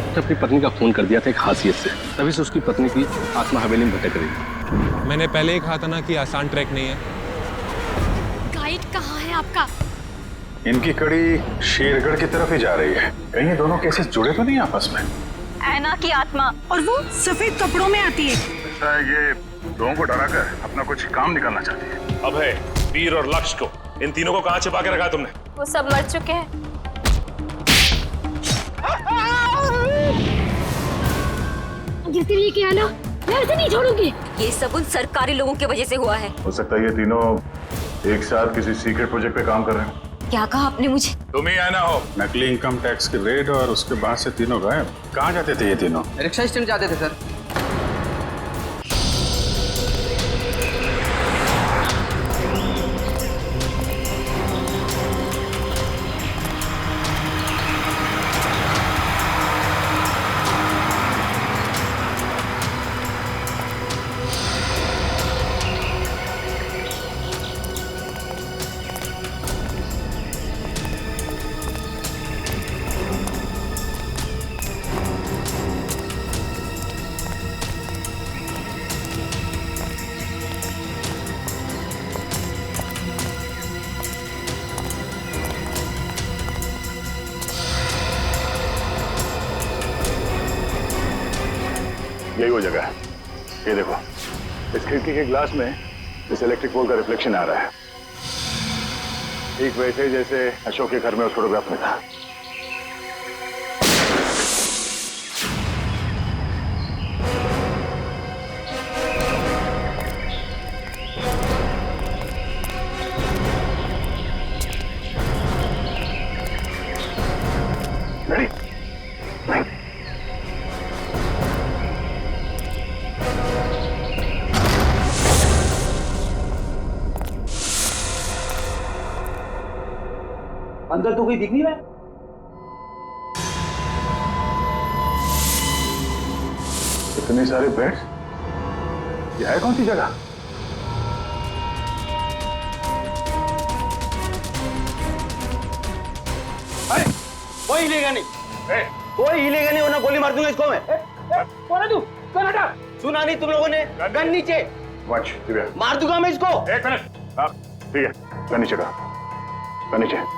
उसने अपनी पत्नी का खून कर दिया था एक हासियत से, तभी से उसकी पत्नी की आत्मा हवेली में भटक रही। मैंने पहले ही कहा था ना कि आसान ट्रैक नहीं है। गाइड कहाँ है आपका? इनकी कड़ी शेरगढ़ की तरफ ही जा रही है। कहीं ये दोनों केसेस जुड़े तो नहीं आपस में? ऐना की आत्मा, और वो सफेद कपड़ों में आती है। ऐसा है ये लोगों को डराकर अपना कुछ काम निकालना चाहती है। अब है वीर और लक्ष्य को, इन तीनों को कहाँ छिपा के रखा तुमने? वो सब मर चुके हैं। जिसके लिए किया ना, मैं उसे नहीं छोड़ूंगी। ये सब उन सरकारी लोगों की वजह से हुआ है। हो सकता है ये तीनों एक साथ किसी सीक्रेट प्रोजेक्ट पे काम कर रहे हैं। क्या कहा आपने मुझे? तुम ही आना हो। नकली इनकम टैक्स की रेड और उसके बाद से तीनों गायब। कहाँ जाते थे ये तीनों? रिक्शा स्टैंड जाते थे सर। यही वो जगह है। ये देखो, इस खिड़की के ग्लास में इस इलेक्ट्रिक पोल का रिफ्लेक्शन आ रहा है, ठीक वैसे ही जैसे अशोक के घर में उस फोटोग्राफ में था। अंदर तो कोई दिख नहीं रहा है। इतने सारे बेड्स, ये है कौन सी जगह? अरे कोई हिलेगा नहीं, कोई हिलेगा नहीं वरना गोली मार दूंगा इसको मैं। कौन है तू? कौन हटा? सुना नहीं तुम लोगों ने? गन नीचे। वॉच दिव्या, मार दूंगा मैं इसको। एक मिनट। हाँ ठीक है, गन नीचे का, गन नीचे।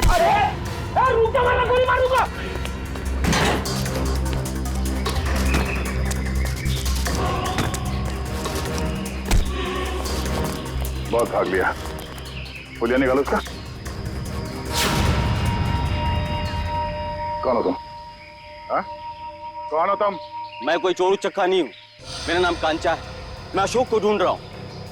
अरे रुक जा वरना गोली मार दूंगा। बहुत भाग लिया, पुलिया निकालो उसका। कौन हो तुम? हाँ? कौन हो तुम? मैं कोई चोर उचक्का नहीं हूँ, मेरा नाम कांचा है। मैं अशोक को ढूंढ रहा हूँ,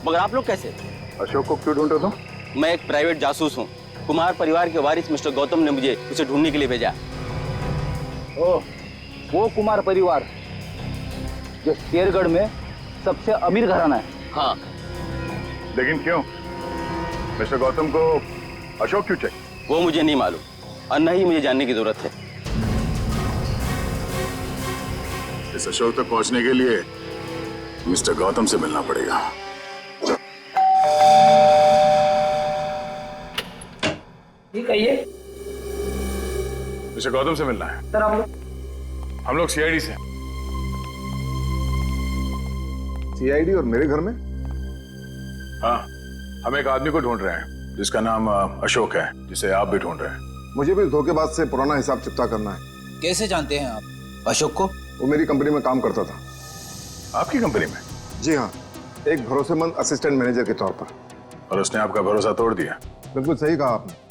मगर आप लोग कैसे? अशोक को क्यों ढूंढ रहे हो तुम? मैं एक प्राइवेट जासूस हूँ। कुमार परिवार के वारिस मिस्टर गौतम ने मुझे उसे ढूंढने के लिए भेजा। ओह, वो कुमार परिवार जो शेरगढ़ में सबसे अमीर घराना है। हाँ। लेकिन क्यों? मिस्टर गौतम को अशोक क्यों चाहिए? वो मुझे नहीं मालूम और न ही मुझे जानने की जरूरत है। इस अशोक तक पहुंचने के लिए मिस्टर गौतम से मिलना पड़ेगा। ठीक है, ये मिस्टर गौतम से मिलना है। सर हम लोग सीआईडी से। सीआईडी और मेरे घर में? हाँ, हम एक आदमी को ढूंढ रहे हैं जिसका नाम अशोक है, जिसे आप भी ढूंढ रहे हैं। मुझे भी धोखेबाज से पुराना हिसाब चुकता करना है। कैसे जानते हैं आप अशोक को? वो मेरी कंपनी में काम करता था। आपकी कंपनी में? जी हाँ, एक भरोसेमंद असिस्टेंट मैनेजर के तौर पर। और उसने आपका भरोसा तोड़ दिया? बिल्कुल सही कहा आपने।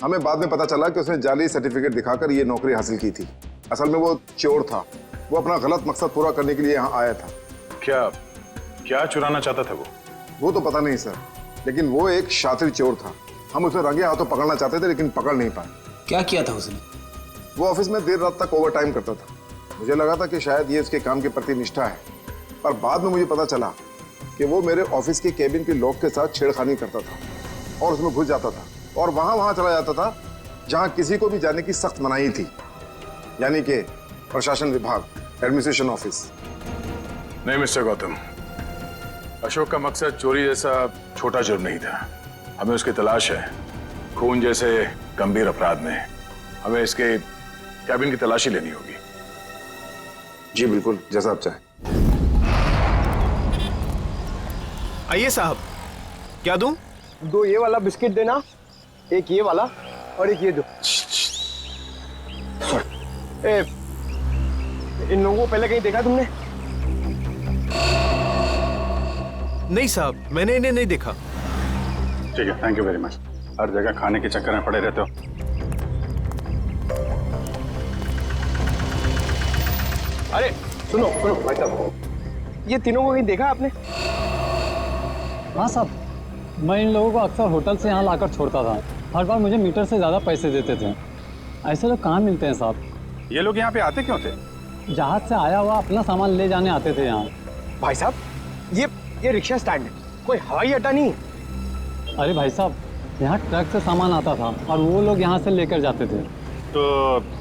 हमें बाद में पता चला कि उसने जाली सर्टिफिकेट दिखाकर ये नौकरी हासिल की थी। असल में वो चोर था, वो अपना गलत मकसद पूरा करने के लिए यहाँ आया था। क्या क्या चुराना चाहता था वो तो पता नहीं सर, लेकिन वो एक शातिर चोर था। हम उसे रंगे हाथों पकड़ना चाहते थे लेकिन पकड़ नहीं पाए। क्या किया था उसने? वो ऑफिस में देर रात तक ओवर टाइम करता था। मुझे लगा था कि शायद ये उसके काम के प्रति निष्ठा है, पर बाद में मुझे पता चला कि वो मेरे ऑफिस के केबिन के लॉक के साथ छेड़खानी करता था और उसमें घुस जाता था और वहां चला जाता था जहां किसी को भी जाने की सख्त मनाही थी, यानी कि प्रशासन विभाग, एडमिनिस्ट्रेशन ऑफिस। नहीं मिस्टर गौतम, अशोक का मकसद चोरी जैसा छोटा जुर्म नहीं था। हमें उसकी तलाश है खून जैसे गंभीर अपराध में। हमें इसके कैबिन की तलाशी लेनी होगी। जी बिल्कुल, जैसा आप चाहें। आइए साहब, क्या दूं? 2 ये वाला बिस्किट देना, 1 ये वाला और 1 ये दो। ए, इन लोगों को पहले कहीं देखा तुमने? नहीं साहब, मैंने इन्हें नहीं देखा। ठीक है, थैंक यू वेरी मच। हर जगह खाने के चक्कर में पड़े रहते हो। अरे सुनो भाई साहब, ये तीनों को कहीं देखा आपने? हाँ साहब, मैं इन लोगों को अक्सर होटल से यहाँ लाकर छोड़ता था। हर बार मुझे मीटर से ज़्यादा पैसे देते थे। ऐसे लोग कहाँ मिलते हैं साहब? ये लोग यहाँ पे आते क्यों थे? जहाज से आया हुआ अपना सामान ले जाने आते थे यहाँ। भाई साहब, ये रिक्शा स्टैंड है, कोई हवाई अड्डा नहीं। अरे भाई साहब, यहाँ ट्रक से सामान आता था और वो लोग यहाँ से लेकर जाते थे। तो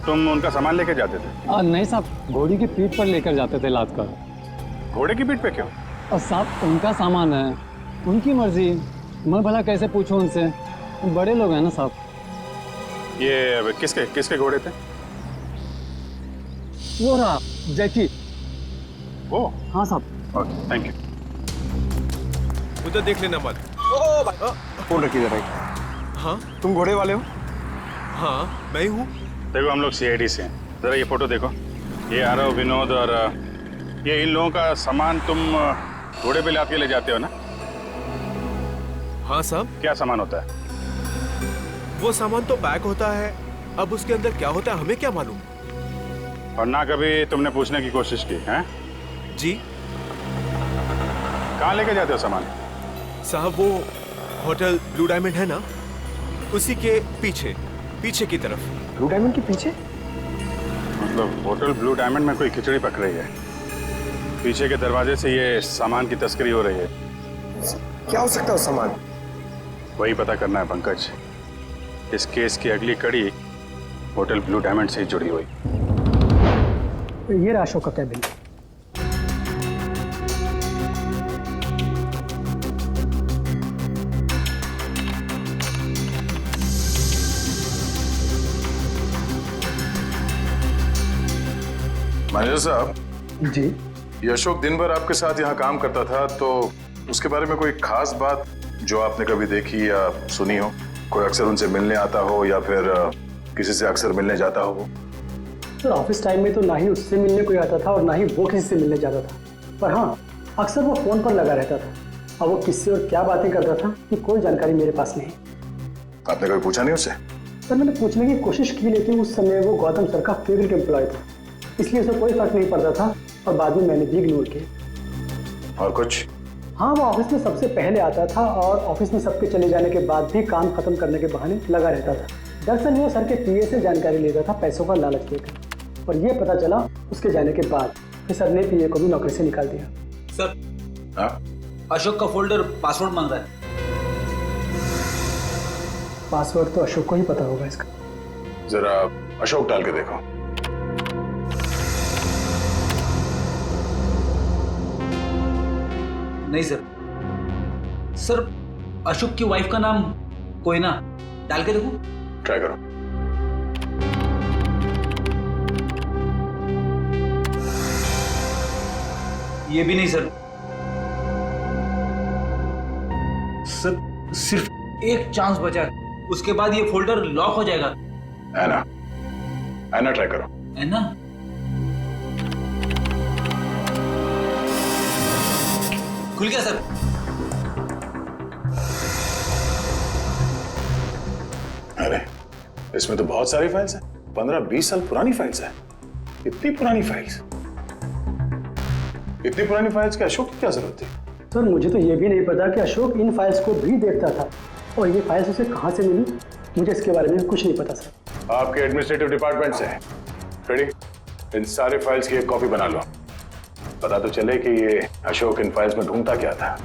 तुम उनका सामान लेके जाते थे? नहीं साहब, घोड़ी की पीठ पर लेकर जाते थे लाद कर। घोड़े की पीठ पे क्यों? और साहब उनका सामान है, उनकी मर्जी। मैं भला कैसे पूछूं उनसे, बड़े लोग हैं ना साहब। ये किसके घोड़े थे? वो रहा जैकी। वो? हाँ साहब। Okay, thank you. उधर देख लेना मत। फोन रखिए जरा। हाँ तुम घोड़े वाले हो? हाँ मैं ही हूँ। देखो हम लोग सीआईडी से हैं, जरा ये फोटो देखो। ये आरव, विनोद और ये इन लोगों का सामान तुम घोड़े पे लाद के ले जाते हो ना? हाँ साहब। क्या सामान होता है? वो सामान तो पैक होता है, अब उसके अंदर क्या होता है हमें क्या मालूम। और ना कभी तुमने पूछने की कोशिश की है? जी कहाँ लेके जाते हो सामान? साहब वो होटल ब्लू डायमंड है ना, उसी के पीछे की तरफ। ब्लू डायमंड के पीछे? मतलब होटल ब्लू डायमंड में कोई खिचड़ी पक रही है, पीछे के दरवाजे से ये सामान की तस्करी हो रही है। क्या हो सकता है उस सामान? वही पता करना है पंकज। इस केस की अगली कड़ी होटल ब्लू डायमंड से ही जुड़ी हुई। ये रहा अशोक का कैबिन। मैनेजर साहब जी, ये अशोक दिन भर आपके साथ यहाँ काम करता था, तो उसके बारे में कोई खास बात जो आपने कभी देखी या सुनी हो? कोई अक्सर उनसे मिलने आता हो या फिर किसी से अक्सर मिलने जाता हो? सर ऑफिस टाइम में तो ना ही उससे मिलने कोई आता था और ना ही वो किसी से मिलने जाता था, पर हाँ अक्सर वो फोन पर लगा रहता था। अब वो किससे और क्या बातें करता था कि कोई जानकारी मेरे पास नहीं। आपने कभी पूछा नहीं उससे? सर मैंने पूछने की कोशिश की, लेकिन उस समय वो गौतम सर का फेवरेट एम्प्लॉय था, इसलिए उसे कोई फर्क नहीं पड़ता था और बाद में मैंने भी इग्नोर किया। और कुछ? हाँ, वो ऑफिस में सबसे पहले आता था और ऑफिस में सबके चले जाने के बाद भी काम खत्म करने के बहाने लगा रहता था। दरअसल वो सर के पीए से जानकारी लेता था पैसों का लालच देकर, और ये पता चला उसके जाने के बाद कि सर ने पीए को भी नौकरी से निकाल दिया। सर हाँ? अशोक का फोल्डर पासवर्ड मांग रहा है। पासवर्ड तो अशोक को ही पता होगा इसका। जरा अशोक डाल के देखो। नहीं सर, सर अशोक की वाइफ का नाम कोयना, डाल के देखो। ट्राई करो। ये भी नहीं सर। सर सिर्फ एक चांस बचा है, उसके बाद ये फोल्डर लॉक हो जाएगा। ऐना ट्राई करो। ऐना? खुल गया सर। अरे इसमें तो बहुत सारी फाइल्स हैं, 15-20 साल पुरानी फाइल्स हैं। इतनी पुरानी फाइल्स? इतनी पुरानी फाइल्स के अशोक की क्या जरूरत थी? सर मुझे तो ये भी नहीं पता कि अशोक इन फाइल्स को भी देखता था, और ये फाइल्स उसे कहाँ से मिली, मुझे इसके बारे में कुछ नहीं पता सर। आपके एडमिनिस्ट्रेटिव डिपार्टमेंट से रेडी, इन सारे फाइल्स की एक कॉपी बना लो। पता तो चले कि ये अशोक इन फाइल्स में ढूंढता क्या था।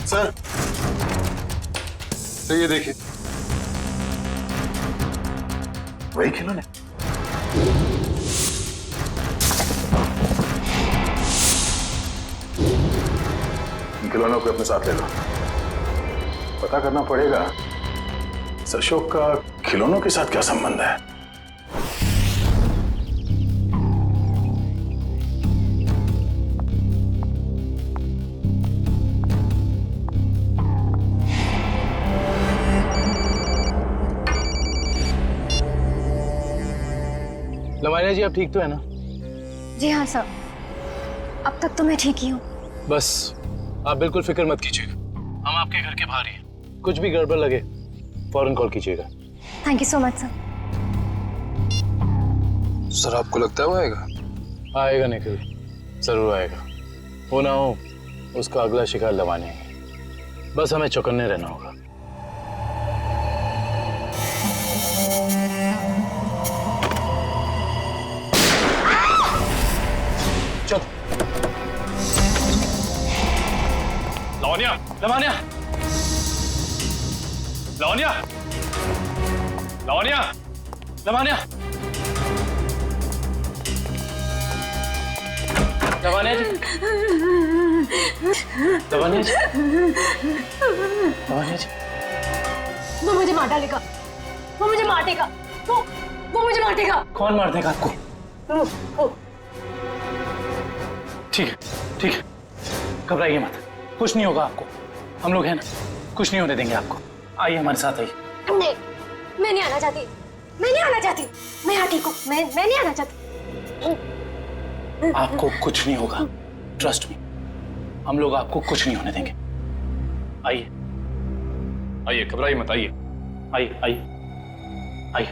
सर तो ये देखिए, वही खिलौने। इन खिलौनों को अपने साथ ले लो। पता करना पड़ेगा इस अशोक का खिलौनों के साथ क्या संबंध है? लवानिया जी, आप ठीक तो है ना? जी हाँ सर, अब तक तो मैं ठीक ही हूँ। बस आप बिल्कुल फिक्र मत कीजिएगा, हम आपके घर के बाहर ही हैं। कुछ भी गड़बड़ लगे फौरन कॉल कीजिएगा। Thank you so much sir. Sir आपको लगता है वो आएगा? आएगा निखिल, जरूर आएगा। हो ना हो उसका अगला शिकार लवानिया है। बस हमें चौकन्ने रहना होगा। चल लवानिया, लवानिया, लवानिया, लवानिया, लवानिया, लवानिया जी, लवानिया जी, लवानिया जी। वो मुझे मार डालेगा, वो मुझे मार देगा, वो मुझे मार देगा। कौन मार देगा आपको? ठीक है, ठीक है, घबराइए मत, कुछ नहीं होगा आपको। हम लोग हैं ना, कुछ नहीं होने देंगे आपको। आइए हमारे साथ आइए। नहीं, मैं नहीं आना चाहती, मैं नहीं आना चाहती, मैं यहाँ ठीक हूँ, मैं नहीं आना चाहती। आपको कुछ नहीं होगा, ट्रस्ट मी, हम लोग आपको कुछ नहीं होने देंगे। आइए आइए, घबराइए मत, आइए। आइए आइए आइए।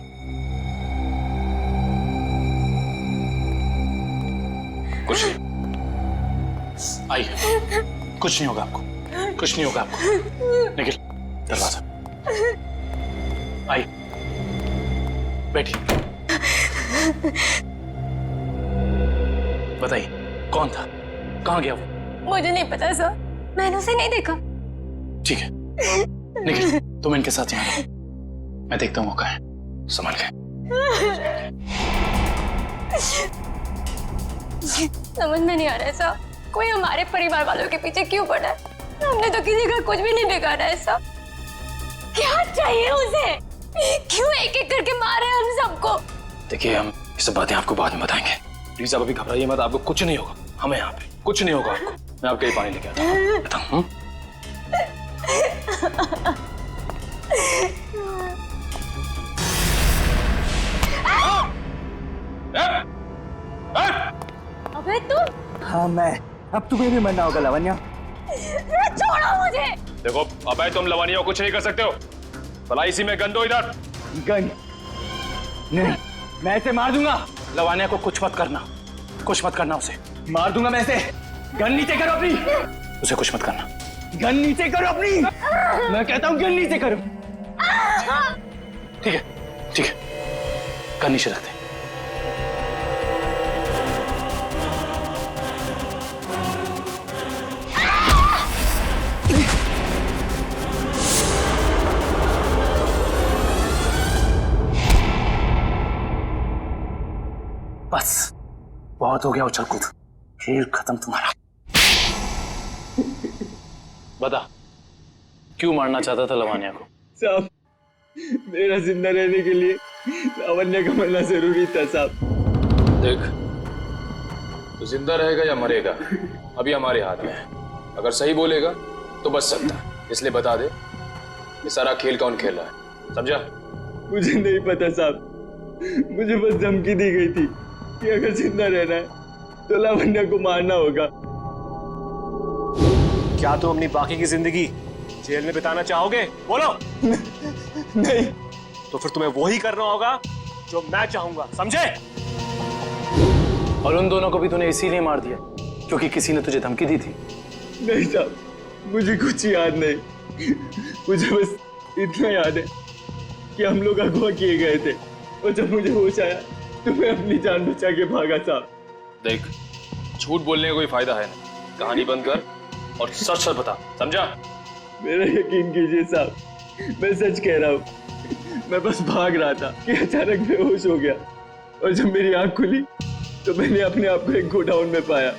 कुछ नहीं, आइए, कुछ नहीं होगा आपको, कुछ नहीं होगा आपको। निखिल, दरवाजा। आइए, बैठिए। बताइए कौन था, कहाँ गया वो? मुझे नहीं पता सर, मैंने उसे नहीं देखा। ठीक है निखिल, तुम इनके साथ यहाँ रहो, मैं देखता हूँ वो कहाँ है। संभाल के। समझ में नहीं आ रहा है सर, कोई हमारे परिवार वालों के पीछे क्यों पड़ा है? हमने तो किसी का कुछ भी नहीं बिगाड़ा है सर। क्या चाहिए उसे? क्यों एक एक करके मारे हम सबको? देखिए, हम ये सब बातें आपको बाद में बताएंगे। प्लीज आप अभी घबराइए मत, आपको कुछ नहीं होगा। हमें यहाँ पे कुछ नहीं होगा आपको। मैं आपके लिए पानी लेके आता हूँ। बताऊँ? अबे तुम? हाँ मैं, अब तुम्हें भी मरना होगा लावण्या। छोड़ो मुझे। देखो अबे, तुम लवानिया को कुछ नहीं कर सकते हो। भला इसी में गन दो इधर। गन नहीं, मैं इसे मार दूंगा। लवानिया को कुछ मत करना, कुछ मत करना उसे। मार दूंगा मैं इसे। गन नीचे करो अपनी। उसे कुछ मत करना। गन नीचे करो अपनी। मैं कहता हूँ गन नीचे करो। ठीक है, ठीक है, गन नीचे रखते। बस बहुत हो गया उछल कूद, खेल खत्म तुम्हारा। बता, क्यों मारना चाहता था लवानिया को? साहब, मेरा जिंदा रहने के लिए लावण्या का मरना जरूरी था साहब। देख, तो जिंदा रहेगा या मरेगा अभी हमारे हाथ में है। अगर सही बोलेगा तो बच सकता है, इसलिए बता दे ये सारा खेल कौन खेल रहा है, समझा? मुझे नहीं पता साहब, मुझे बस धमकी दी गई थी कि अगर जिंदा रहना है तो लावण्या को मारना होगा। क्या तुम अपनी बाकी की जिंदगी जेल में बिताना चाहोगे? बोलो। नहीं। तो फिर तुम्हें वही करना होगा जो मैं चाहूंगा, समझे? और उन दोनों को भी तूने इसीलिए मार दिया क्योंकि किसी ने तुझे धमकी दी थी? नहीं साहब, मुझे कुछ याद नहीं। मुझे बस इतना याद है कि हम लोग अगवा किए गए थे और जब मुझे होश आया तो मैं अपनी जान बचा के भागा साहब। देख, झूठ बोलने का कोई फायदा है नहीं, कहानी बंद कर और सच सच बता, समझा? मेरा यकीन कीजिए साहब, मैं सच कह रहा हूँ। मैं बस भाग रहा था कि अचानक बेहोश हो गया और जब मेरी आंख खुली तो मैंने अपने आप को एक गोडाउन में पाया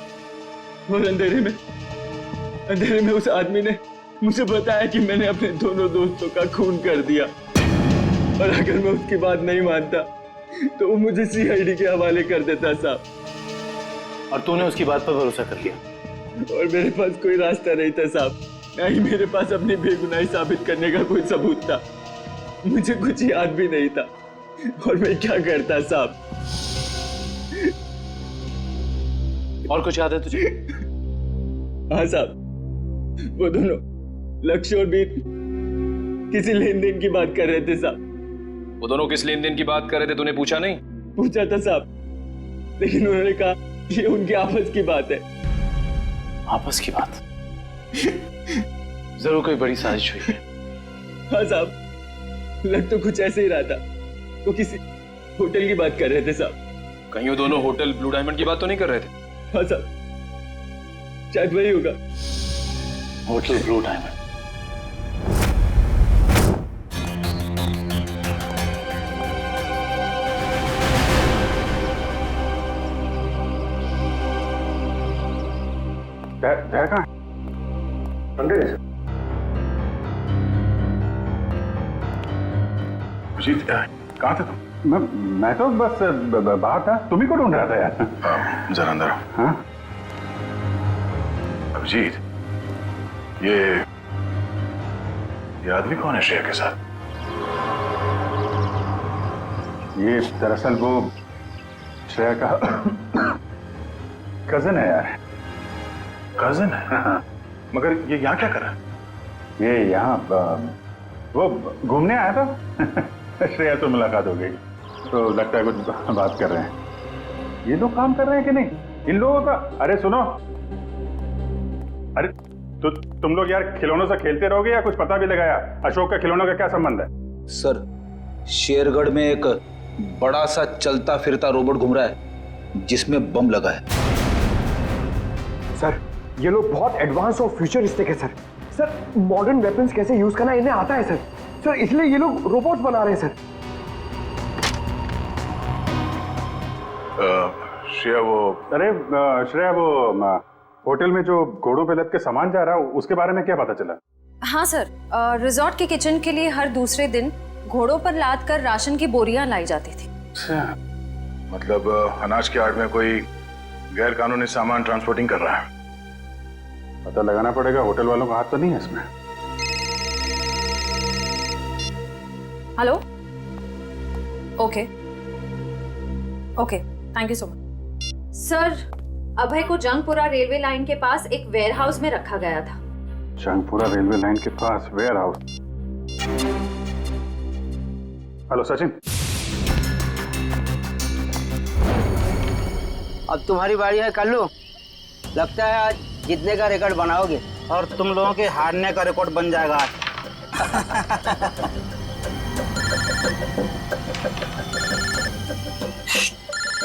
और अंधेरे में उस आदमी ने मुझे बताया कि मैंने अपने दोनों दोस्तों का खून कर दिया। और अगर मैं उसकी बात नहीं मानता तो वो मुझे सीआईडी के हवाले कर देता साहब। और तूने उसकी बात पर भरोसा कर लिया? और मेरे पास कोई रास्ता नहीं था साहब, ना ही मेरे पास अपनी बेगुनाही साबित करने का कोई सबूत था। मुझे कुछ याद भी नहीं था और मैं क्या करता साहब। और कुछ याद है तुझे? हाँ साहब, वो दोनों लक्ष्य और वीर किसी लेन देन की बात कर रहे थे साहब। वो दोनों किस लेन देन की बात कर रहे थे, तूने पूछा नहीं? पूछा था साहब, लेकिन उन्होंने कहा ये उनकी आपस की बात है। आपस की बात? जरूर कोई बड़ी साजिश हुई है। हाँ साहब, लग तो कुछ ऐसे ही रहा था। वो किसी होटल की बात कर रहे थे साहब। कहीं वो दोनों होटल ब्लू डायमंड की बात तो नहीं कर रहे थे? हाँ साहब, शायद वही होगा। Hotel blue diamond. जय कहाँ अंदर है? अभिजीत कहाँ थे तुम? मैं तो बस बाहर था। तुम ही को ढूंढ रहा था यार। जरा अंदर। हाँ अभिजीत, ये आदमी कौन है श्रेया के साथ? ये दरअसल वो श्रेया का कजन है यार। कजन है? हाँ। मगर ये यहाँ क्या कर रहा है? ये यहाँ वो घूमने आया था। श्रेया तो मुलाकात हो गई तो लगता है कुछ बात कर रहे हैं। ये लोग काम कर रहे हैं कि नहीं इन लोगों का? अरे सुनो, अरे तो तुम लोग यार खिलौनों से खेलते रहोगे या कुछ पता भी लगाया? अशोक का खिलौनों का क्या संबंध है? सर, शेरगढ़ में एक बड़ा सा चलता फिरता रोबोट घूम रहा है जिसमें बम लगा है। सर, ये लोग बहुत एडवांस और फ्यूचरिस्टिक है सर। सर, मॉडर्न वेपन्स कैसे यूज करना इन्हें आता है सर। सर, इसलिए ये लोग रोबोट्स बना रहे हैं सर। श्रेया वो अरे श्रेया वो होटल में जो घोड़ों पे लद के सामान जा रहा है उसके बारे में क्या पता चला? हाँ सर, रिजॉर्ट के किचन के लिए हर दूसरे दिन घोड़ों पर लाद कर राशन की बोरियां लाई जाती थी। मतलब अनाज के आड़ में कोई गैर कानूनी सामान ट्रांसपोर्टिंग कर रहा है। पता लगाना पड़ेगा, होटल वालों का हाथ तो नहीं है इसमें। Hello, okay okay, thank you so much. Sir, Abhay को जंगपुरा रेलवे लाइन के पास एक वेयरहाउस में रखा गया था। जंगपुरा रेलवे लाइन के पास वेयरहाउस? हेलो सचिन। अब तुम्हारी बारी है कल्लू। लगता है आज जीतने का रिकॉर्ड बनाओगे और तुम लोगों के हारने का रिकॉर्ड बन जाएगा आज।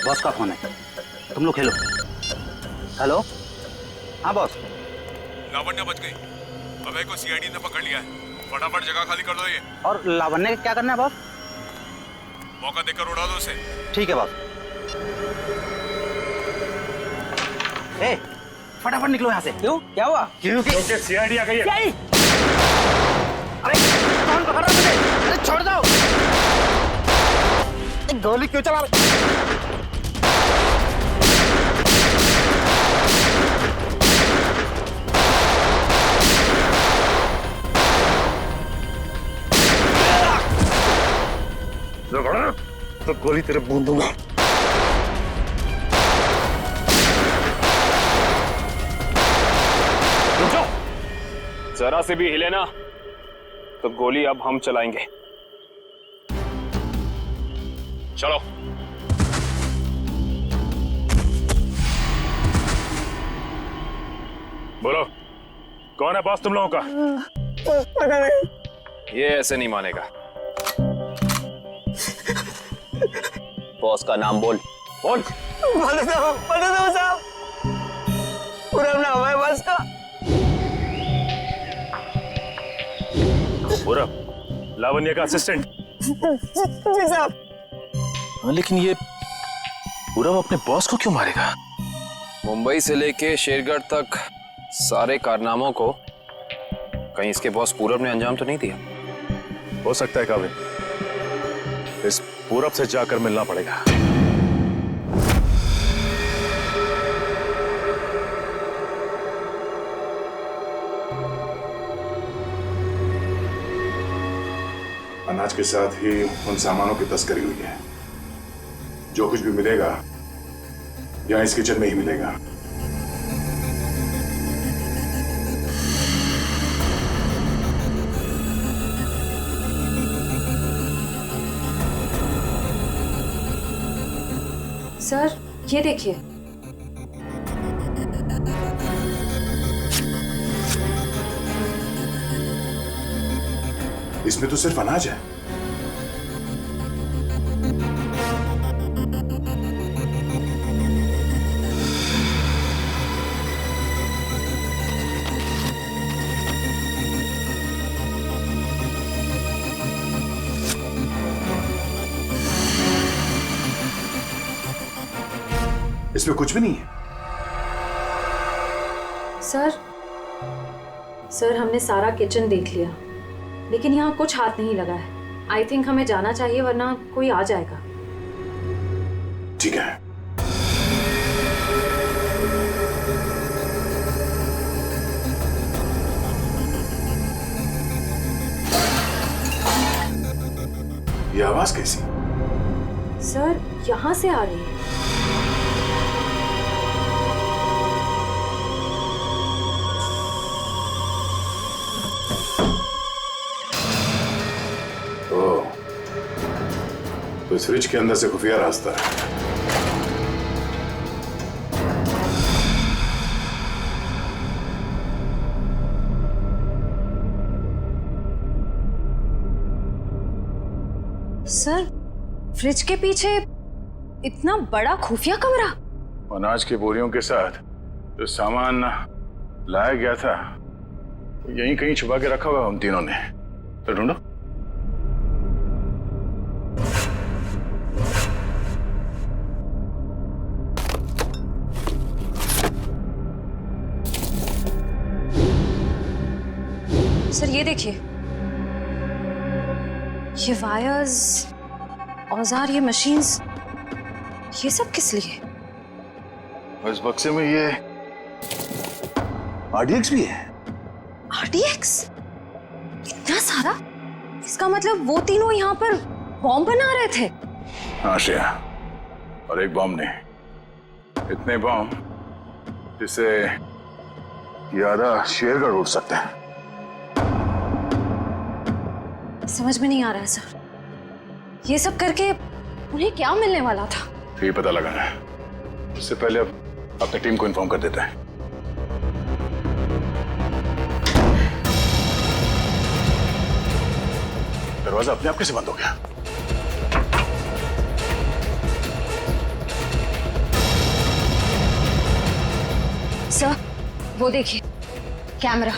बॉस का फोन है, तुम लोग खेलो। हेलो, हाँ बॉस। लावण्य बच गई, अभय को सीआईडी ने पकड़ लिया है। फटाफट जगह खाली कर दो। ये और लावण्य का क्या करना है बॉस? मौका देकर उड़ा दो उसे। ठीक है बॉस। ए, फटाफट निकलो यहाँ से। क्यों, क्या हुआ? क्योंकि सीआईडी आ गई है। अरे कौन पकड़ रहा है मुझे? अरे छोड़ दो। गोली क्यों चला रहे? तो गोली तेरे बूंद दूंगा। जरा से भी हिले ना तो गोली अब हम चलाएंगे। चलो। बोलो, कौन है बॉस तुम लोगों का? ये ऐसे नहीं मानेगा। बॉस का नाम बोल। बोल। बता दो साहब, पूरा नाम हमारे बॉस का। पूरा लावण्य का असिस्टेंट? जी साहब। लेकिन ये पूरब अपने बॉस को क्यों मारेगा? मुंबई से लेके शेरगढ़ तक सारे कारनामों को कहीं इसके बॉस पूरब ने अंजाम तो नहीं दिया? हो सकता है काबिल, इस पूरब से जाकर मिलना पड़ेगा। अनाज के साथ ही उन सामानों की तस्करी हुई है। जो कुछ भी मिलेगा यहाँ इस किचन में ही मिलेगा। सर ये देखिए, इसमें तो सिर्फ अनाज है। इसमें कुछ भी नहीं है। सर हमने सारा किचन देख लिया, लेकिन यहाँ कुछ हाथ नहीं लगा है। आई थिंक हमें जाना चाहिए, वरना कोई आ जाएगा। ठीक है। ये आवाज कैसी? सर यहाँ से आ रही है। तो इस फ्रिज के अंदर से खुफिया रास्ता है। सर फ्रिज के पीछे इतना बड़ा खुफिया कमरा? अनाज की बोरियों के साथ जो सामान लाया गया था यहीं कहीं छुपा के रखा हुआ उन तीनों ने। तो ढूंढो। सर ये देखिए, ये वायर्स, औजार, ये मशीन्स, ये सब किस लिए? इस बक्से में ये RDX भी है। RDX? इतना सारा? इसका मतलब वो तीनों यहाँ पर बॉम्ब बना रहे थे? हाँ श्रेया, और एक बॉम्ब नहीं, इतने बॉम्ब जिससे ये आधा शेरगढ़ उड़ सकता है। समझ में नहीं आ रहा है सर, ये सब करके उन्हें क्या मिलने वाला था? ये पता लगाना है। उससे पहले अब अपनी टीम को इन्फॉर्म कर देता है। दरवाजा अपने आप कैसे बंद हो गया? सर वो देखिए, कैमरा,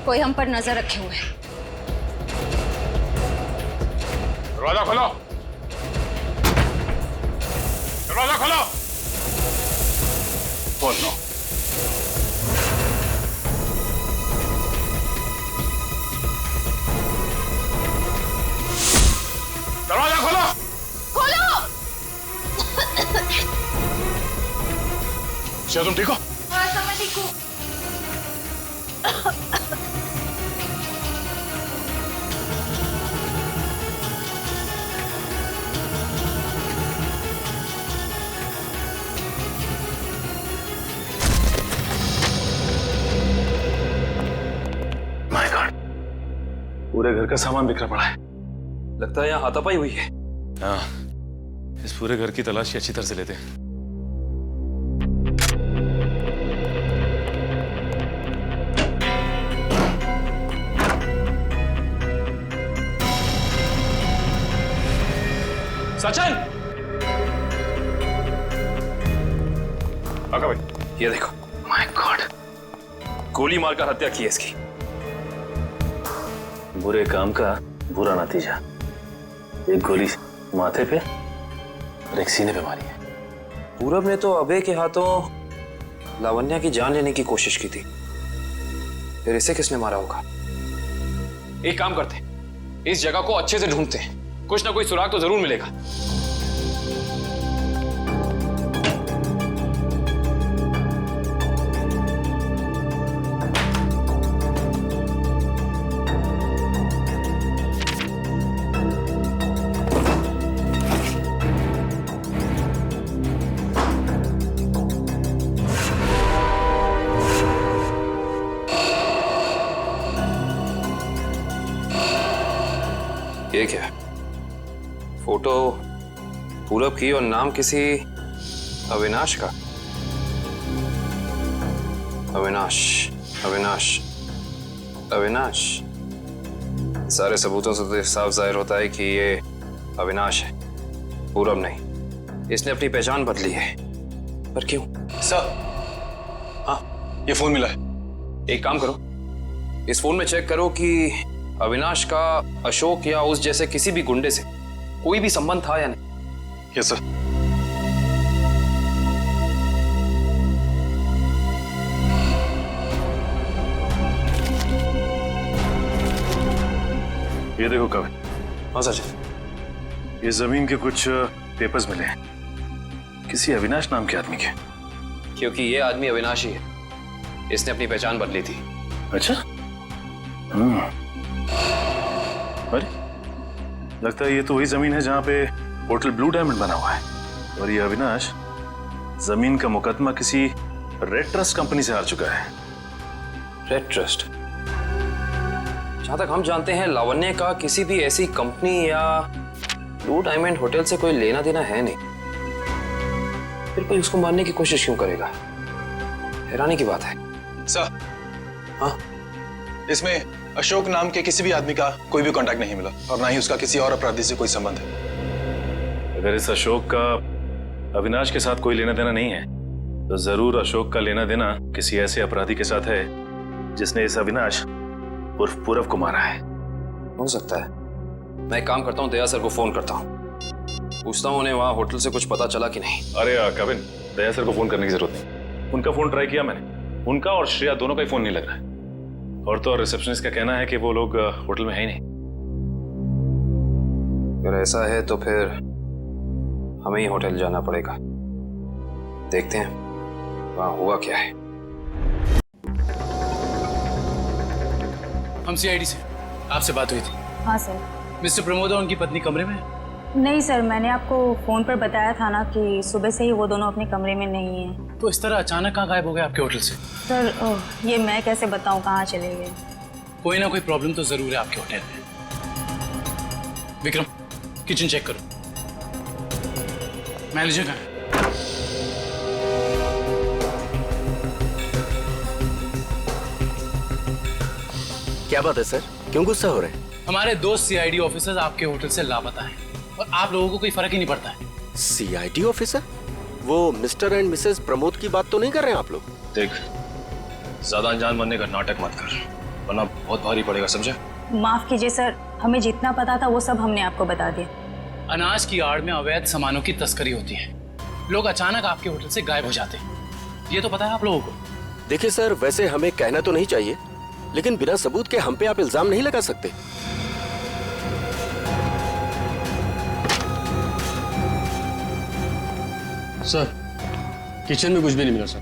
कोई हम पर नजर रखे हुए है। दरवाजा खोलो, दरवाजा खोलो। बोलो। दरवाजा खोलो। खोलो। क्या तुम ठीक हो? हाँ सर मैं ठीक हूँ। पूरे घर का सामान बिखरा पड़ा है। लगता है यहाँ हाथापाई हुई है। हाँ, इस पूरे घर की तलाशी अच्छी तरह से लेते हैं। सचिन! आका भाई, ये देखो। माय गॉड, गोली मारकर हत्या की है इसकी। बुरे काम का बुरा नतीजा। एक गोली माथे पे और एक सीने पे मारी है। पूरब ने तो अभय के हाथों लावण्या की जान लेने की कोशिश की थी, फिर इसे किसने मारा होगा? एक काम करते, इस जगह को अच्छे से ढूंढते हैं, कुछ ना कोई सुराग तो जरूर मिलेगा। ये क्या है? फोटो पूरब की और नाम किसी अविनाश का। अविनाश, अविनाश, अविनाश। सारे सबूतों से तो साफ जाहिर होता है कि ये अविनाश है, पूरब नहीं। इसने अपनी पहचान बदली है, पर क्यों? सर, हाँ, ये फोन मिला है। एक काम करो, इस फोन में चेक करो कि अविनाश का अशोक या उस जैसे किसी भी गुंडे से कोई भी संबंध था या नहीं। Yes sir. ये देखो कविन। हाँ सर। ये जमीन के कुछ पेपर्स मिले हैं, किसी अविनाश नाम के आदमी के। क्योंकि ये आदमी अविनाश ही है, इसने अपनी पहचान बदली थी। अच्छा। अरे लगता है ये तो वही जमीन है जहां पे होटल ब्लू डायमंड बना हुआ है, और ये अविनाश जमीन का मुकदमा किसी रेड ट्रस्ट कंपनी से हार चुका है। Red trust? जहां तक हम जानते हैं लावण्य का किसी भी ऐसी कंपनी या ब्लू डायमंड होटल से कोई लेना देना है नहीं, फिर कोई उसको मारने की कोशिश क्यों करेगा? हैरानी की बात है। सर, हाँ, इसमें अशोक नाम के किसी भी आदमी का कोई भी कांटेक्ट नहीं मिला, और ना ही उसका किसी और अपराधी से कोई संबंध है। अगर इस अशोक का अविनाश के साथ कोई लेना देना नहीं है, तो जरूर अशोक का लेना देना किसी ऐसे अपराधी के साथ है जिसने इस अविनाश उर्फ पूरब को मारा है। हो सकता है। मैं एक काम करता हूँ, दया सर को फोन करता हूँ, पूछता हूँ उन्हें वहां होटल से कुछ पता चला कि नहीं। अरे कविन, दया सर को फोन करने की जरूरत नहीं। उनका फोन ट्राई किया मैंने, उनका और श्रेया दोनों का ही फोन नहीं लग रहा है। और तो और रिसेप्शनिस्ट का कहना है कि वो लोग होटल में है ही नहीं। अगर ऐसा है तो फिर हमें ही होटल जाना पड़ेगा। देखते हैं वहां हुआ क्या है। हम सीआईडी से, आपसे बात हुई थी। हाँ सर। मिस्टर प्रमोद और उनकी पत्नी कमरे में? नहीं सर, मैंने आपको फोन पर बताया था ना कि सुबह से ही वो दोनों अपने कमरे में नहीं है। तो इस तरह अचानक कहाँ गायब हो गए आपके होटल से? सर ये मैं कैसे बताऊं कहाँ चले गए। कोई ना कोई प्रॉब्लम तो जरूर है आपके होटल में। विक्रम, किचन चेक करो। मैनेजर कहाँ है? क्या बात है सर, क्यों गुस्सा हो रहे हैं? हमारे दो सीआईडी ऑफिसर्स आपके होटल से लापता हैं और आप लोगों को कोई फर्क ही नहीं पड़ता है। CID officer? वो मिस्टर एंड मिसेस प्रमोद की बात तो नहीं कर रहे हैं आप लोग? देख, ज्यादा अनजान बनने का नाटक मत कर, वरना बहुत भारी पड़ेगा, समझे? माफ कीजिए सर, हमें जितना पता था वो सब हमने आपको बता दिया। अनाज की आड़ में अवैध सामानों की तस्करी होती है, लोग अचानक आपके होटल से गायब हो जाते हैं, ये तो पता है आप लोगों को। देखिए सर, वैसे हमें कहना तो नहीं चाहिए, लेकिन बिना सबूत के हम पे आप इल्जाम नहीं लगा सकते। सर, किचन में कुछ भी नहीं मिला सर।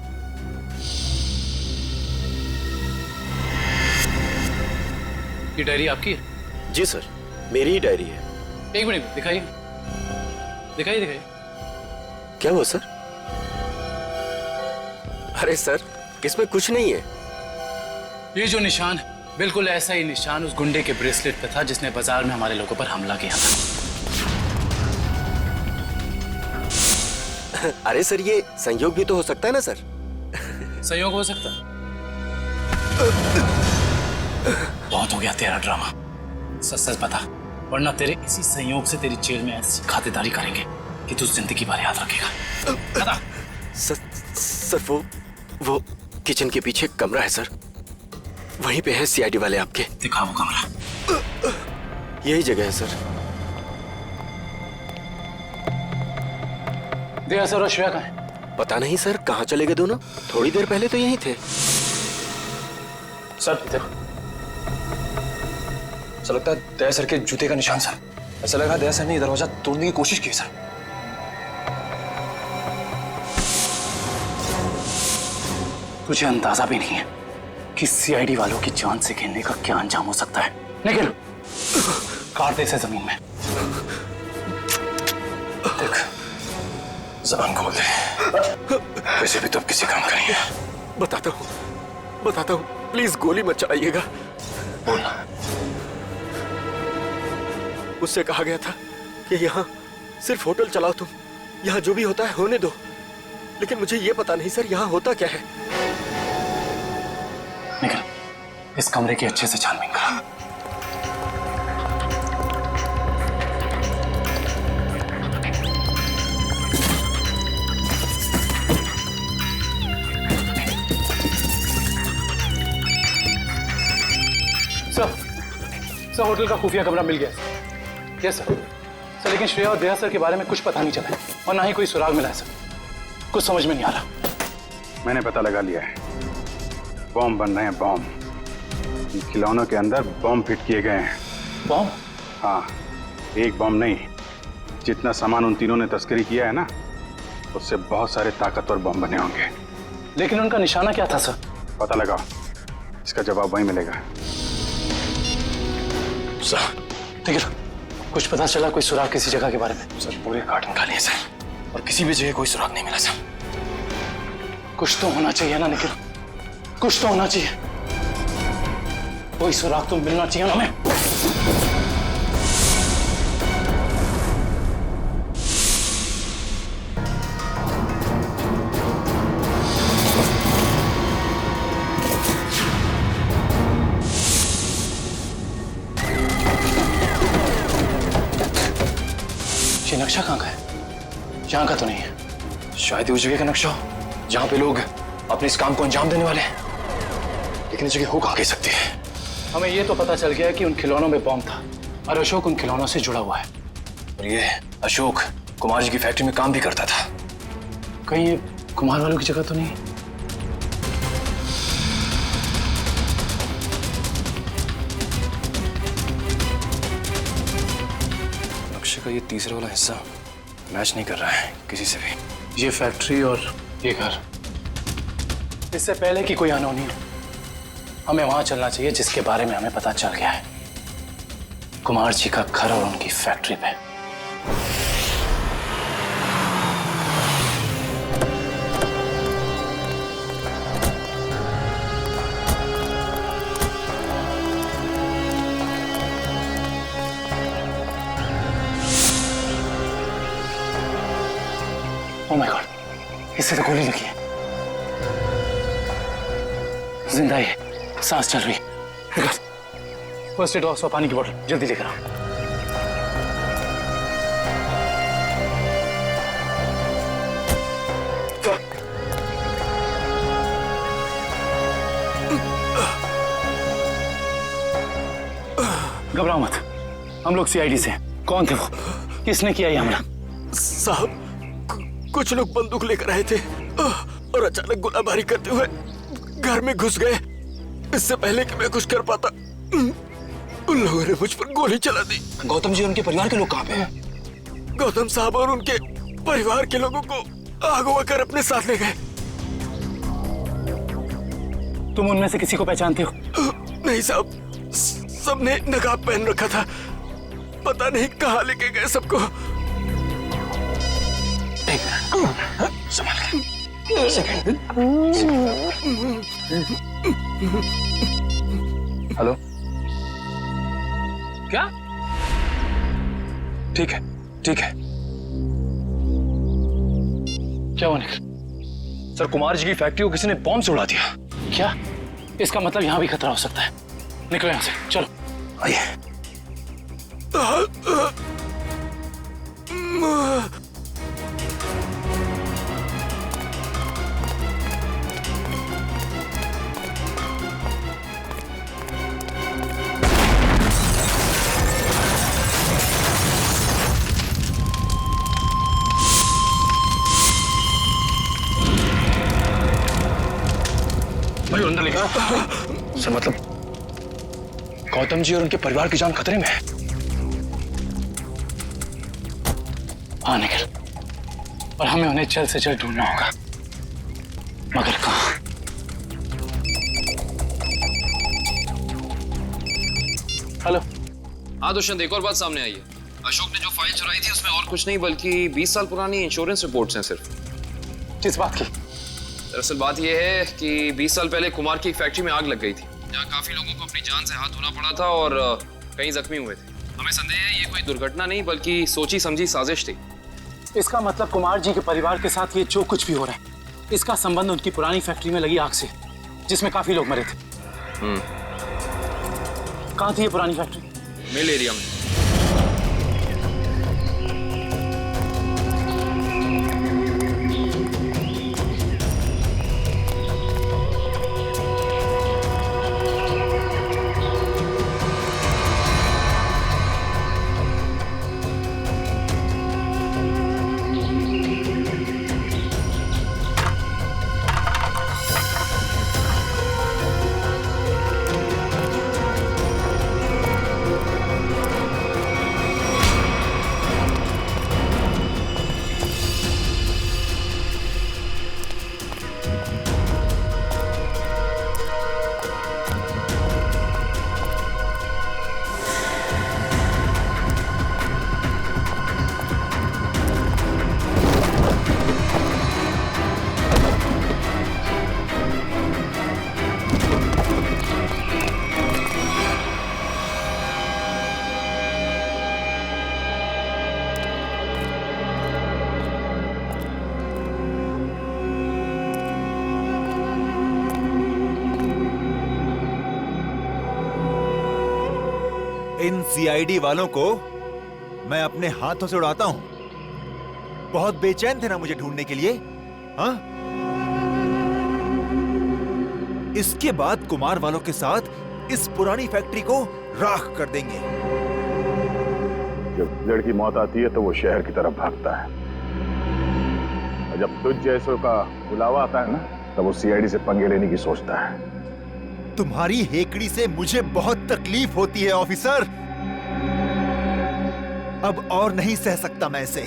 ये डायरी आपकी है? जी सर, मेरी ही डायरी है। एक मिनट दिखाइए, दिखाइए दिखाइए। क्या हुआ सर? अरे सर, इसमें कुछ नहीं है। ये जो निशान है, बिल्कुल ऐसा ही निशान उस गुंडे के ब्रेसलेट पे था जिसने बाजार में हमारे लोगों पर हमला किया था। अरे सर, ये संयोग भी तो हो सकता है ना सर? संयोग हो सकता है। बहुत हो गया तेरा ड्रामा, सच सच बता, वरना तेरे इसी संयोग से तेरी जेल में ऐसी खातिरदारी करेंगे कि तू जिंदगी भर याद रखेगा। बता। सर वो किचन के पीछे कमरा है सर, वहीं पे है सीआईडी वाले आपके। दिखा वो कमरा। यही जगह है सर। दया सर और श्रेया कहाँ है? पता नहीं सर, कहाँ चले गए दोनों? थोड़ी देर पहले तो यहीं थे। सर इधर। सर लगता है दया सर के जूते का निशान सर। ऐसा लग रहा है दया सर ने दरवाजा तोड़ने की कोशिश की सर। तुझे अंदाजा भी नहीं है कि सीआईडी वालों की जान से खेलने का क्या अंजाम हो सकता है। निकल, काट दे इसे जमीन में। देख, जबान खोल दे। वैसे भी तो अब किसी काम करेंगे। बताता हूँ, प्लीज गोली मत चलाइएगा। बोलना। उससे कहा गया था कि यहाँ सिर्फ होटल चलाओ तुम, यहाँ जो भी होता है होने दो। लेकिन मुझे ये पता नहीं सर यहाँ होता क्या है। निकल, इस कमरे की अच्छे से छानबीन कर। सर, होटल का खुफिया कमरा मिल गया। Yes sir. सर लेकिन श्रेया और दया सर के बारे में कुछ पता नहीं चला है और ना ही कोई सुराग मिला है सर। कुछ समझ में नहीं आ रहा। मैंने पता लगा लिया है, बॉम्ब बन रहे हैं, बॉम्ब। इन खिलौनों के अंदर बॉम्ब फिट किए गए हैं। बॉम्ब? हाँ, एक बॉम्ब नहीं, जितना सामान उन तीनों ने तस्करी किया है ना, उससे बहुत सारे ताकतवर बॉम्ब बने होंगे। लेकिन उनका निशाना क्या था सर? पता लगाओ, इसका जवाब वहीं मिलेगा। सर ठीक है, कुछ पता चला कोई सुराग किसी जगह के बारे में? सर पूरे कार्टन खा लिए सर और किसी भी जगह कोई सुराग नहीं मिला सर। कुछ तो होना चाहिए ना निखिल, कुछ तो होना चाहिए। कोई सुराग तो मिलना चाहिए ना हमें। ये नक्शा कहाँ का है? यहाँ का तो नहीं है। शायद उस जगह का नक्शा हो जहाँ पे लोग अपने इस काम को अंजाम देने वाले हैं। लेकिन इस जगह हो कहाँ कह सकती है? हमें ये तो पता चल गया कि उन खिलौनों में बॉम्ब था और अशोक उन खिलौनों से जुड़ा हुआ है। और ये अशोक कुमार जी की फैक्ट्री में काम भी करता था। कहीं ये कुमार वालों की जगह तो नहीं? नक्शे का ये तीसरा वाला हिस्सा मैच नहीं कर रहा है किसी से भी। ये फैक्ट्री और ये घर, इससे पहले कि कोई अनहोनी हो, हमें वहां चलना चाहिए जिसके बारे में हमें पता चल गया है, कुमार जी का घर और उनकी फैक्ट्री पे। ओह माय गॉड, इससे तो गोली लगी है। जिंदा है, सांस चल रही है। फर्स्ट एड बॉक्स और पानी की बोतल जल्दी लेकर आओ। घबराओ मत, हम लोग सीआईडी से। कौन थे वो? किसने किया ये हमला? साहब, कुछ लोग बंदूक लेकर आए थे और अचानक गोलाबारी करते हुए घर में घुस गए। इससे पहले कि मैं कुछ कर पाता, उन लोगों ने मुझ पर गोली चला दी। गौतम जी और उनके परिवार के लोग कहाँ पे हैं? गौतम साहब और उनके परिवार के लोगों को अगवा कर अपने साथ ले गए। तुम उनमें से किसी को पहचानते हो? नहीं साहब, सबने नकाब पहन रखा था। पता नहीं कहाँ लेके गए सबको। संभाल के। हेलो, क्या? ठीक है, ठीक है। क्या हुआ निखिल? सर, कुमार जी की फैक्ट्री को किसी ने बॉम्ब से उड़ा दिया। क्या? इसका मतलब यहाँ भी खतरा हो सकता है। निकलो यहाँ से, चलो। आइए। भाई अंदर लेकर। सर मतलब गौतम जी और उनके परिवार की जान खतरे में है। हाँ निखिल, और हमें उन्हें जल्द से जल्द ढूंढना होगा, मगर कहाँ? हेलो। हाँ दुष्यंत, एक और बात सामने आई है। अशोक ने जो फाइल चुराई थी उसमें और कुछ नहीं बल्कि 20 साल पुरानी इंश्योरेंस रिपोर्ट्स हैं सिर्फ। किस बात की? दरअसल बात यह है कि 20 साल पहले कुमार की एक फैक्ट्री में आग लग गई थी, जहाँ काफी लोगों को अपनी जान से हाथ धोना पड़ा था और कई जख्मी हुए थे। हमें संदेह है ये कोई दुर्घटना नहीं बल्कि सोची समझी साजिश थी। इसका मतलब कुमार जी के परिवार के साथ ये जो कुछ भी हो रहा है, इसका संबंध उनकी पुरानी फैक्ट्री में लगी आग से, जिसमें काफी लोग मरे थे। कहाँ थी ये पुरानी फैक्ट्री? मिल एरिया में। इन सीआईडी वालों को मैं अपने हाथों से उड़ाता हूं। बहुत बेचैन थे ना मुझे ढूंढने के लिए, हाँ? इसके बाद कुमार वालों के साथ इस पुरानी फैक्ट्री को राख कर देंगे। जब लड़की मौत आती है तो वो शहर की तरफ भागता है, और जब तुझ जैसों का बुलावा आता है ना, तब वो सीआईडी से पंगे लेने की सोचता है। तुम्हारी हेकड़ी से मुझे बहुत तकलीफ होती है ऑफिसर। अब और नहीं सह सकता मैं इसे।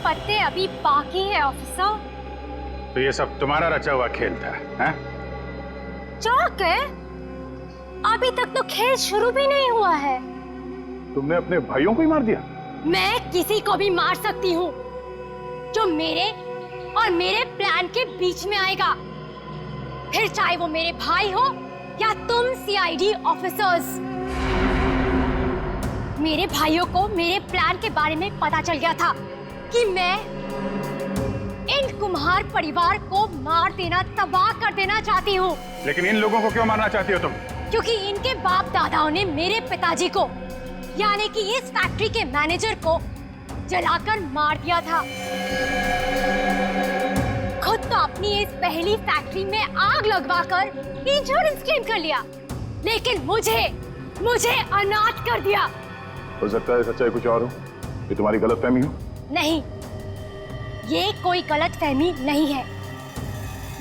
पत्ते अभी बाकी है ऑफिसर। तो ये सब तुम्हारा रचा हुआ खेल था, हैं? चौक है, अभी तक तो खेल शुरू भी नहीं हुआ है। तुमने अपने भाइयों को ही मार दिया? मैं किसी को भी मार सकती हूँ जो मेरे और मेरे प्लान के बीच में आएगा, फिर चाहे वो मेरे भाई हो या तुम सीआईडी ऑफिसर्स। मेरे भाइयों को मेरे प्लान के बारे में पता चल गया था कि मैं इन कुम्हार परिवार को मार देना, तबाह कर देना चाहती हूँ। लेकिन इन लोगों को क्यों मारना चाहती हो तुम? क्योंकि इनके बाप दादाओं ने मेरे पिताजी को, यानी कि इस फैक्ट्री के मैनेजर को जलाकर मार दिया था। खुद तो अपनी इस पहली फैक्ट्री में आग लगवाकर इंश्योरेंस क्लेम कर लिया, लेकिन मुझे अनाथ कर दिया। हो सकता है सच्चाई कुछ और हो, ये तुम्हारी गलतफहमी हो। नहीं, ये कोई गलतफहमी नहीं है।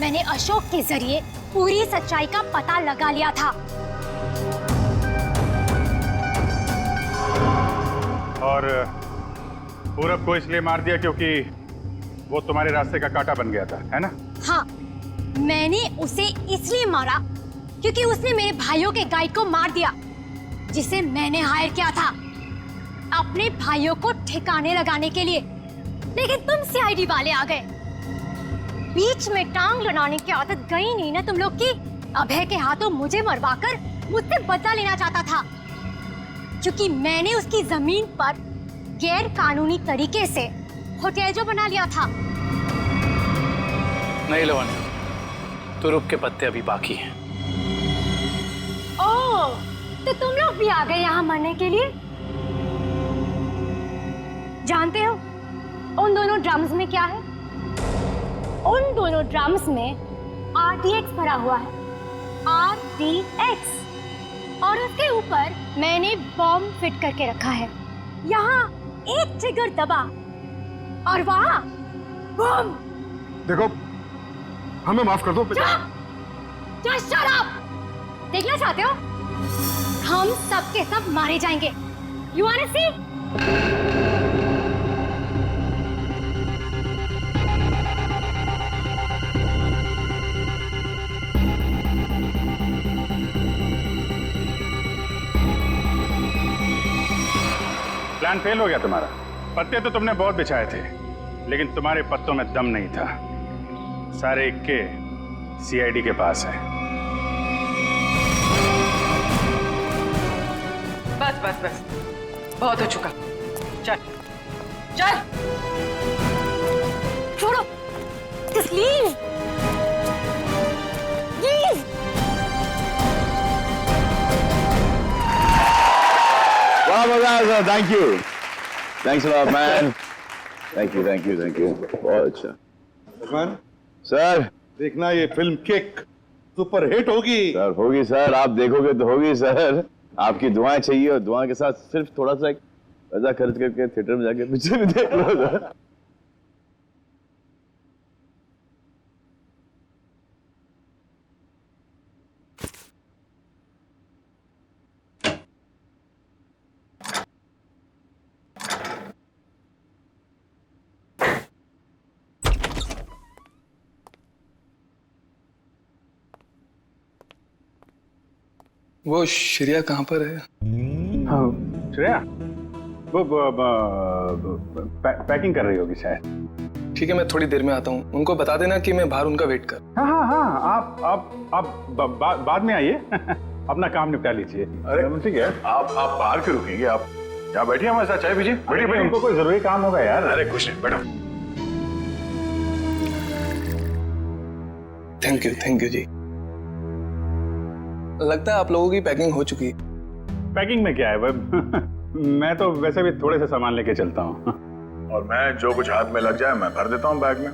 मैंने अशोक के जरिए पूरी सच्चाई का पता लगा लिया था। और पूरब को इसलिए मार दिया क्योंकि वो तुम्हारे रास्ते का कांटा बन गया था, है ना? हाँ, मैंने उसे इसलिए मारा क्योंकि उसने मेरे भाइयों के गाइड को मार दिया, जिसे मैंने हायर किया था अपने भाइयों को ठिकाने लगाने के लिए। लेकिन तुम सीआईडी वाले आ गए। बीच में टांग लड़ाने की आदत गई नहीं ना तुम लोग की। अभय के हाथों मुझे मरवाकर मुझसे बदला लेना चाहता था, क्योंकि मैंने उसकी जमीन पर गैर कानूनी तरीके से होटल जो बना लिया था। नहीं लवंडा, तुरुप के पत्ते अभी बाकी हैं। ओह, तो तुम लोग भी आ गए यहाँ मरने के लिए? जानते हो उन दोनों ड्रम्स में क्या है? उन दोनों ड्रम्स में RTX भरा हुआ है, RTX, और उसके ऊपर मैंने बॉम्ब फिट करके रखा है। यहाँ एक ट्रिगर दबा और वहाँ बॉम्ब। देखो, हमें माफ कर दो। Just shut up! देखना चाहते हो? हम सब के सब मारे जाएंगे। You wanna see? Plan fail हो गया तुम्हारा। पत्ते तो तुमने बहुत बिछाए थे, लेकिन तुम्हारे पत्तों में दम नहीं था। सारे इक्के सीआईडी के पास है। बस बस बस, बहुत हो चुका। चल चल, छोड़ो, just leave. Leave. वाह मजा आया, thank you, thanks a lot man, thank you thank you thank you, बहुत अच्छा। भगवान सर, देखना ये फिल्म किक सुपर हिट होगी। सर होगी सर, आप देखोगे तो होगी सर। आपकी दुआएं चाहिए, और दुआ के साथ सिर्फ थोड़ा सा पैसा खर्च करके थिएटर में जाके पिक्चर भी देख लो सर। वो श्रेया कहाँ पर है? हाँ, श्रेया वो पैकिंग कर रही होगी शायद। ठीक है, मैं थोड़ी देर में आता हूँ। उनको बता देना कि मैं बाहर उनका वेट कर। हाँ हाँ हाँ, आप बाद में आइए। अपना काम निपटा लीजिए। अरे ठीक है, आप बाहर क्यों रुकेंगे? आप यहाँ बैठिए, हमारे साथ चाय पीजिए। बैठिए भाई, उनको कोई जरूरी काम होगा यार। अरे कुछ नहीं, बैठो। थैंक यू जी। लगता है आप लोगों की पैकिंग हो चुकी है। पैकिंग में क्या है, मैं तो वैसे भी थोड़े से सामान लेके चलता हूँ। और मैं जो कुछ हाथ में लग जाए मैं भर देता हूँ बैग में।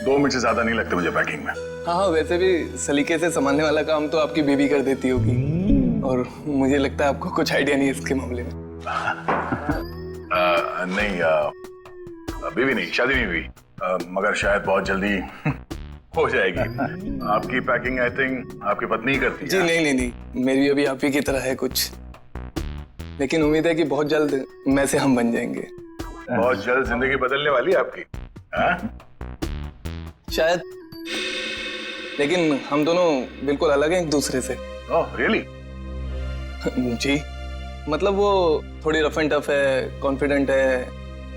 2 मिनट से ज्यादा नहीं लगते मुझे पैकिंग में। हाँ, वैसे भी सलीके से संभालने वाला काम तो आपकी बेबी कर देती होगी, और मुझे लगता है आपको कुछ आइडिया नहीं है इसके मामले में। नहीं, बीवी नहीं, शादी नहीं हुई, मगर शायद बहुत जल्दी हो जाएगी। आपकी पैकिंग आई थिंक आपकी पत्नी ही करती है। जी नहीं, मेरी अभी आप ही की तरह है कुछ, लेकिन उम्मीद है कि बहुत जल्द मैं से हम बन जाएंगे। बहुत जल्द जिंदगी बदलने वाली है आपकी, शायद, लेकिन हम दोनों बिल्कुल अलग हैं एक दूसरे से। Oh really? जी, मतलब वो थोड़ी रफ एंड टफ है, कॉन्फिडेंट है,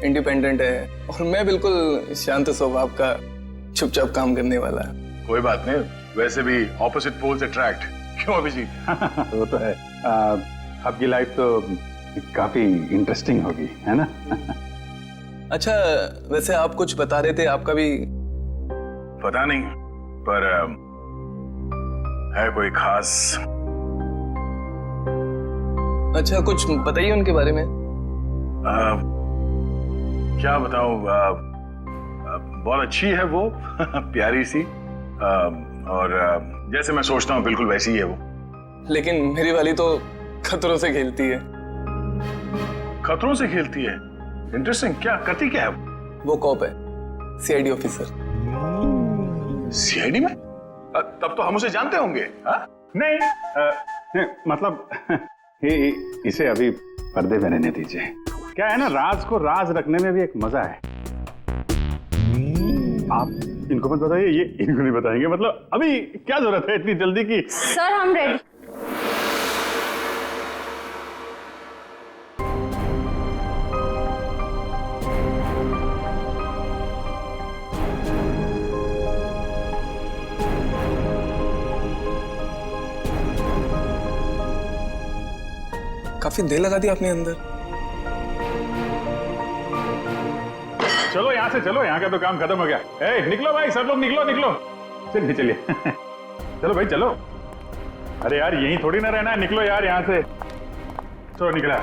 इंडिपेंडेंट है, और मैं बिल्कुल शांत स्वभाव का, चुपचाप काम करने वाला। कोई बात नहीं, वैसे भी ऑपोजिट पोल्स अट्रैक्ट, क्यों अभिजीत? वो तो है। आपकी लाइफ तो काफी इंटरेस्टिंग होगी, है ना? अच्छा, वैसे आप कुछ बता रहे थे, आपका भी? पता नहीं, पर है कोई खास? अच्छा, कुछ बताइए उनके बारे में। क्या बताऊं? बहुत अच्छी है वो प्यारी सी और जैसे मैं सोचता हूँ बिल्कुल वैसी ही है वो। लेकिन मेरी वाली तो खतरों से खेलती है। खतरों से खेलती है? इंटरेस्टिंग। क्या करती क्या है वो कॉप है, सीआईडी ऑफिसर। सीआईडी में? तब तो हम उसे जानते होंगे। नहीं, मतलब इसे अभी पर्दे में रहने दीजिए। क्या है ना, राज को राज रखने में भी एक मजा है। आप इनको मत बताइए, ये इनको नहीं बताएंगे। मतलब अभी क्या जरूरत है इतनी जल्दी की? सर हम रेडी। काफी देर लगा दी आपने अंदर। चलो यहाँ से चलो, यहाँ का तो काम खत्म हो गया। ए, निकलो भाई, सब लोग निकलो निकलो। चलिए चलिए चलो भाई चलो। अरे यार यहीं थोड़ी ना रहना है, निकलो यार यहाँ से। चलो निकला।